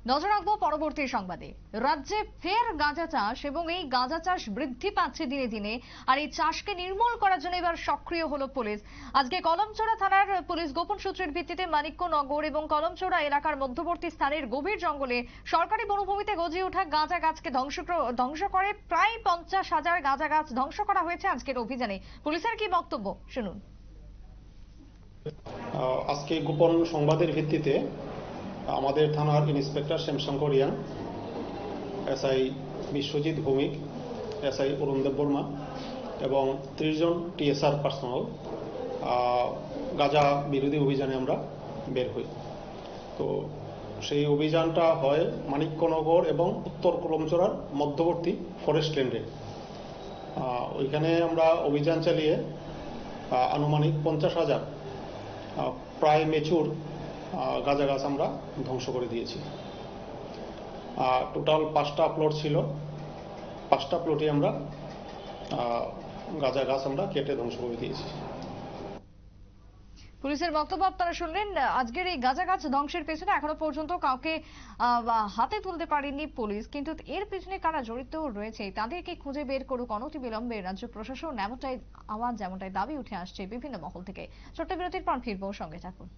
নজর রাখবো পরবর্তী সংবাদে। রাজ্যে ফের গাঁজা চাষ এবং এই গাঁজা চাষ বৃদ্ধি পাচ্ছে দিনে দিনে। আর এই চাষকে নির্মূল করার জন্য এবার সক্রিয় হলো পুলিশ। আজকে কলমচোরা থানার পুলিশ গোপন সূত্রের ভিত্তিতে মানিক্যনগর এবং কলমচোরা এলাকার মধ্যবর্তী স্থানের গভীর জঙ্গলে সরকারি বনভূমিতে গজিয়ে ওঠা গাঁজা গাছকে ধ্বংস করে প্রায় 50,000 গাঁজা গাছ ধ্বংস করা হয়েছে আজকের অভিযানে। পুলিশের কি বক্তব্য শুনুন। আজকে গোপন সংবাদের ভিত্তিতে আমাদের থানার inspector Shyamshankar Reang, SI Biswajit Bhowmik, SI Arundev Barma এবং 30 জন টিএসআর পার্সোনাল গাঁজা বিরোধী অভিযানে আমরা বের হই। তো সেই অভিযানটা হয় মানিক্যনগর এবং উত্তর কলমচোরার মধ্যবর্তী ফরেস্ট ল্যান্ডে। ওইখানে আমরা অভিযান চালিয়ে আনুমানিক 50,000 প্রায় মেচুর গাঁজা গাছ আমরা ধ্বংস করে দিয়েছি। টোটাল 5টা প্লট ছিল, 5টা প্লটে আমরা গাঁজা গাছ আমরা কেটে ধ্বংস করে দিয়েছি। পুলিশের বক্তব্য আপনারা শুনলেন। আজকের এই গাঁজা গাছ ধ্বংসের পেছনে এখনো পর্যন্ত কাউকে হাতে তুলতে পারেনি পুলিশ, কিন্তু এর পেছনে কারা জড়িত রয়েছে তাদেরকে খুঁজে বের করুক অনতিবিলম্বে রাজ্য প্রশাসন, এমনটাই আওয়াজ, যেমনটাই দাবি উঠে আসছে বিভিন্ন মহল থেকে। ছোট্ট বিরতির পর ফিরবো, সঙ্গে থাকুন।